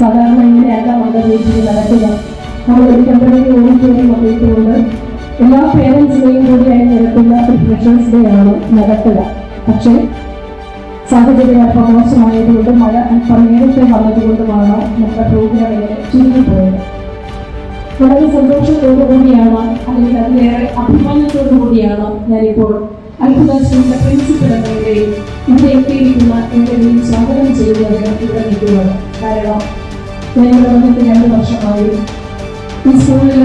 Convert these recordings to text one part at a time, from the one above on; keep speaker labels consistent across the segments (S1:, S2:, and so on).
S1: സാധാരണ ഇങ്ങനെയല്ല നമ്മുടെ വീട്ടിൽ നടക്കുക. നമ്മളൊരു ടെമ്പററി ഓഡിറ്റോറിയം ഒക്കെ ഇട്ടുകൊണ്ട് എല്ലാ പേരൻസിനെയും കൂടിയായി നിരത്തുന്ന ഒരു ഫ്രഷേഴ്സ് ഡേ ആണ് നടക്കുക. പക്ഷേ സാഹചര്യം അല്പം മോശമായതുകൊണ്ട് മഴ അല്പം നേരത്തെ വന്നതുകൊണ്ടുമാണ് നമ്മുടെ പ്രോഗ്രാം ഇങ്ങനെ ചുരുങ്ങിപ്പോയത്. വളരെ സന്തോഷത്തോടുകൂടിയാണ്, അല്ലെങ്കിൽ അതിലേറെ അഭിമാനത്തോടുകൂടിയാണ് ഞാനിപ്പോൾ അത്ഭുത സ്കൂളിന്റെ പ്രിൻസിപ്പൽ എന്ന നിലയിൽ ഇവിടെ എത്തിയിരിക്കുന്ന എന്തെങ്കിലും സ്വാഗതം ചെയ്യുന്നതിന് ഇവിടെ നിൽക്കുന്നത്. കാരണം ഞങ്ങളുടെ വന്നിട്ട് 2 വർഷമായി ഈ സ്കൂളിൽ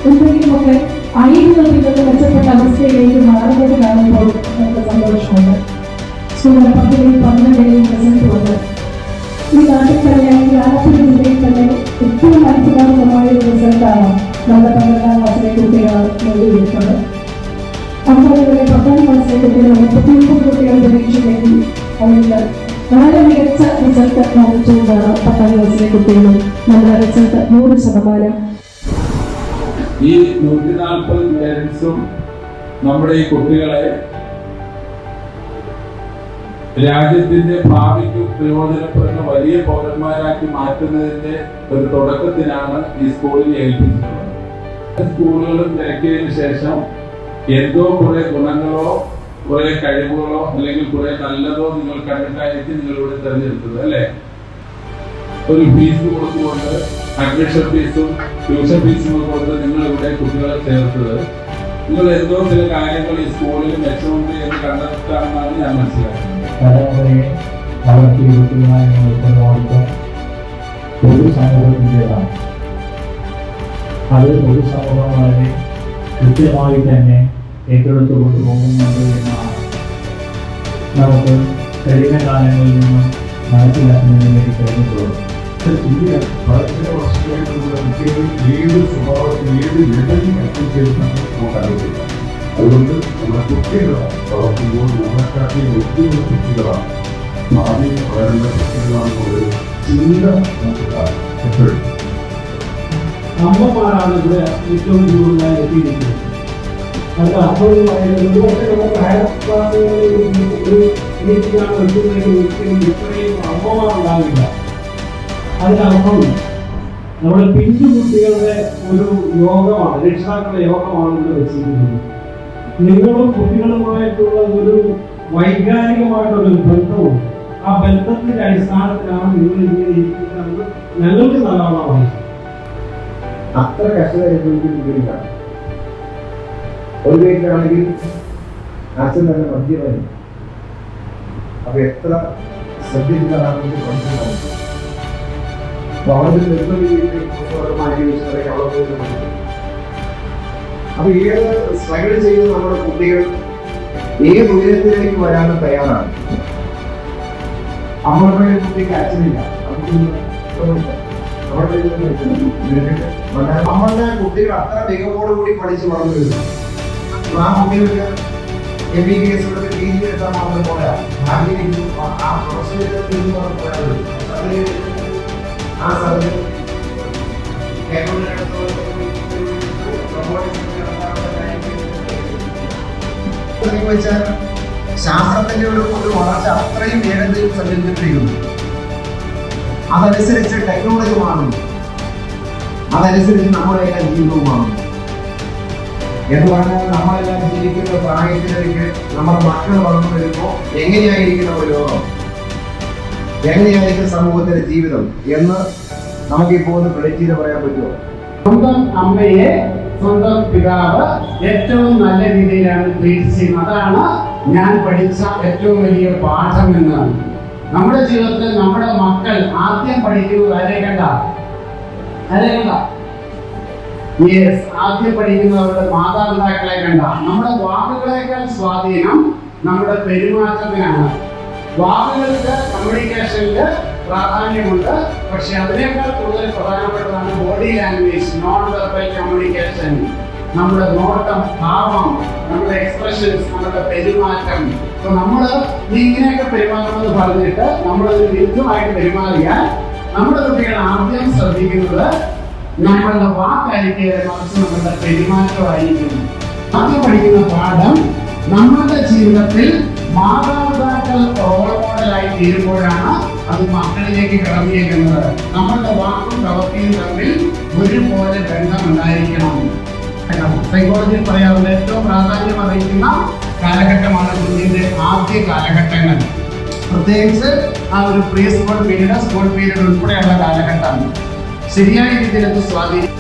S1: എന്തെങ്കിലുമൊക്കെ ആയിരുന്നതിൽ നിന്ന് മെച്ചപ്പെട്ട അവസ്ഥയിലേക്ക് മാറുന്നത് കാണുമ്പോൾ നമുക്ക് സന്തോഷമുണ്ട്. സ്കൂളിലെ 10ലെയും 12ലെയും റിസൾട്ട് വന്ന് ഈ നാട്ടിൽ തന്നെ, ഈ ആലപ്പുഴ ജില്ലയിൽ തന്നെ ഏറ്റവും അത്ഭുതാത്മകമായ ഒരു റിസൾട്ടാണ് നമ്മുടെ 12ാം ക്ലാസ്സിലെ കുട്ടികൾ നേടിയിരിക്കുന്നത്. അതുപോലെ തന്നെ 10ാം ക്ലാസ്സിലെ കുട്ടികൾ 39 കുട്ടികൾ പരീക്ഷയിലേക്ക് അവരിൽ വളരെ മികച്ച റിസൾട്ട് ലഭിച്ചുകൊണ്ടാണ് 10ാം ക്ലാസ്സിലെ കുട്ടികളും നമ്മുടെ റിസൾട്ട് 100%.
S2: ഈ 140 പേരൻസും നമ്മുടെ ഈ കുട്ടികളെ രാജ്യത്തിന്റെ ഭാവിക്ക് പ്രയോജനപ്പെടുന്ന വലിയ പൗരന്മാരാക്കി മാറ്റുന്നതിന്റെ ഒരു തുടക്കത്തിനാണ് ഈ സ്കൂളിൽ ഏൽപ്പിച്ചിട്ടുള്ളത്. സ്കൂളുകളും തിരക്കിയതിനു ശേഷം എന്തോ കുറെ ഗുണങ്ങളോ കുറെ കഴിവുകളോ അല്ലെങ്കിൽ കുറെ നല്ലതോ നിങ്ങൾ കണ്ടിട്ടായിരിക്കും നിങ്ങളിവിടെ തിരഞ്ഞെടുത്തത്, അല്ലെ? ഒരു ഫീസ് കൊടുത്തുകൊണ്ട്, അഡ്മിഷൻ ഫീസും ട്യൂഷൻ ഫീസും കൊടുത്ത് നിങ്ങളിവിടെ കുട്ടികളെ ചേർത്തത് നിങ്ങൾ എന്തോ ചില കാര്യങ്ങൾ ഈ സ്കൂളിൽ മെച്ചമുണ്ട് എന്ന് കണ്ടെത്താമെന്നാണ് ഞാൻ മനസ്സിലാക്കുന്നത്.
S3: തലമുറയെ വളർത്തിയെടുക്കുന്നതായ ഉത്തരവാദിത്വം ഒരു സമൂഹത്തിൻ്റെതാണ്. അത് ഒരു സമൂഹം വളരെ കൃത്യമായി തന്നെ ഏറ്റെടുത്തു കൊണ്ടുപോകുന്നുണ്ട് എന്നാണ് നമുക്ക് കഴിഞ്ഞ കാലങ്ങളിൽ നിന്നും മനസ്സിലാക്കുന്നതിന് വേണ്ടി കഴിഞ്ഞിട്ടുള്ളത്.
S4: ഇന്ത്യ പല വർഷങ്ങളായിട്ടുള്ള കുട്ടികൾ ഏത് സ്വഭാവത്തിൽ ഏത് ലെവലിൽ എത്തിച്ചേരുന്നത് നമുക്കറിയില്ല. അതുകൊണ്ട് നമ്മുടെ കുട്ടികൾ വളർത്തുമ്പോൾ നമ്മളെക്കാട്ടി ഒത്തിരി കുട്ടികളാണ്, ആദ്യം വളരേണ്ട കുട്ടികളാണെന്നുള്ളൊരു ചിന്ത നമുക്കുണ്ടാകും. എപ്പോഴും
S3: അമ്മമാരാണ് ഇവിടെ ഏറ്റവും കൂടുതലായി എത്തിയിരിക്കുന്നത്. അത് അപ്പോൾ ഒരുപക്ഷെ നമുക്ക് ഹയർ ക്ലാസ്സുകളിൽ ഇത്രയും അമ്മമാരുണ്ടാവില്ല. അതിനർത്ഥം നമ്മുടെ പിഞ്ചു കുട്ടികളുടെ ഒരു യോഗമാണ്, രക്ഷിതാക്കളുടെ യോഗമാണ് ഇവിടെ വെച്ചിരിക്കുന്നത്. നിങ്ങളും കുട്ടികളുമായിട്ടുള്ള ഒരു വൈകാരികമായിട്ടുള്ള ഒരു ബന്ധമുണ്ട്. ആ ബന്ധത്തിന്റെ അടിസ്ഥാനത്തിലാണ് നിങ്ങൾ ഇങ്ങനെ ഇരിക്കുന്നത്. ഞങ്ങൾക്ക് നല്ലവണ്ണമാണ്.
S5: അത്ര കഷ്ടത അനുഭവിക്കുന്നതാണ്. ഒരു വീട്ടിലാണെങ്കിൽ അച്ഛൻ തന്നെ മദ്യമായി. അപ്പൊ എത്ര ശ്രദ്ധിച്ചിട്ടാണ് പഠിക്കുന്നത്. അപ്പൊ ഏത് സ്ട്രഗിൾ ചെയ്ത് നമ്മുടെ കുട്ടികൾ ഏത് ഉയരത്തിലേക്ക് വരാനും തയ്യാറാണ്. അമ്മയുടെ കുട്ടിക്ക് അച്ഛനില്ല, നമ്മളുടെ കുട്ടികൾ അത്ര മികവോടുകൂടി പഠിച്ച് വളർന്നു വരുന്നു. ആ കുട്ടികൾക്ക് MBBS PG എടുത്താൽ മാത്രം പോരാ, ആ പ്രൊഫഷണൽ ആ സർജൻ വെച്ചാൽ ശാസ്ത്രത്തിന്റെ ഒരു വളർച്ച അത്രയും വേഗത്തിൽ സഞ്ചരിച്ചിരിക്കുന്നു. അതനുസരിച്ച് ടെക്നോളജി മാറുന്നു, അതനുസരിച്ച് നമ്മുടെ എല്ലാം ജീവിതവും മാറുന്നു. എന്ന് പറഞ്ഞാൽ നമ്മളെല്ലാം ജീവിക്കുന്ന പ്രായത്തിലേക്ക് നമ്മുടെ മക്കൾ വളർന്നു വരുമ്പോൾ എങ്ങനെയായിരിക്കുന്ന ഒരു ലോകം, എങ്ങനെയായിരിക്കും സമൂഹത്തിലെ ജീവിതം എന്ന് നമുക്കിപ്പോൾ ഒന്ന് പ്രെഡിക്റ്റ് ചെയ്ത് പറയാൻ പറ്റുമോ?
S6: സ്വന്തം അമ്മയെ സ്വന്തം പിതാവ് ഏറ്റവും നല്ല രീതിയിലാണ് ട്രീറ്റ് ചെയ്യുന്നത്. അതാണ് ഞാൻ പഠിച്ച ഏറ്റവും വലിയ പാഠം എന്നാണ്. നമ്മുടെ ജീവിതത്തിൽ നമ്മുടെ മക്കൾ ആദ്യം പഠിക്കുന്നത് ആദ്യം പഠിക്കുന്നത് അവരുടെ മാതാപിതാക്കളെ കണ്ട. നമ്മുടെ വാക്കുകളേക്കാൾ സ്വാധീനം നമ്മുടെ പെരുമാറ്റത്തിനാണ്. വാക്കുകൾക്ക് കമ്മ്യൂണിക്കേഷനില് പ്രാധാന്യമുണ്ട്, പക്ഷെ അതിനേക്കാൾ കൂടുതൽ പ്രധാനപ്പെട്ടതാണ് body language, non verbal communication. നമ്മുടെ നോട്ടം, ഭാവം, നമ്മുടെ എക്സ്പ്രഷൻസ്, നമ്മുടെ പെരുമാറ്റം. അപ്പൊ നീ ഇങ്ങനെയൊക്കെ പെരുമാറണമെന്ന് പറഞ്ഞിട്ട് നമ്മളൊരു വിരുദ്ധമായിട്ട് പെരുമാറിയാൽ നമ്മുടെ കുട്ടികൾ ആദ്യം ശ്രദ്ധിക്കുന്നത് നമ്മളുടെ വാക്കായിരിക്കും, മറിച്ച് നമ്മളുടെ പെരുമാറ്റമായിരിക്കും. ആദ്യം പഠിക്കുന്ന പാഠം നമ്മളുടെ ജീവിതത്തിൽ മാതാപിതാക്കൾ റോൾ മോഡലായി തീരുമ്പോഴാണ് അത് മക്കളിലേക്ക് കടന്നു ചെല്ലുന്നത്. നമ്മളുടെ വാക്കും പ്രവൃത്തിയും തമ്മിൽ ഒരുപോലെ ബന്ധമുണ്ടായിരിക്കണം. സൈക്കോളജിയിൽ പറയാറുണ്ട്, ഏറ്റവും പ്രാധാന്യം അറിയിക്കുന്ന കാലഘട്ടമാണ് കുഞ്ഞിന്റെ ആദ്യ കാലഘട്ടങ്ങൾ. പ്രത്യേകിച്ച് ആ ഒരു pre school period, school period ഉൾപ്പെടെയുള്ള കാലഘട്ടം ശരിയായ രീതിയിൽ അത് സ്വാധീനിക്കും.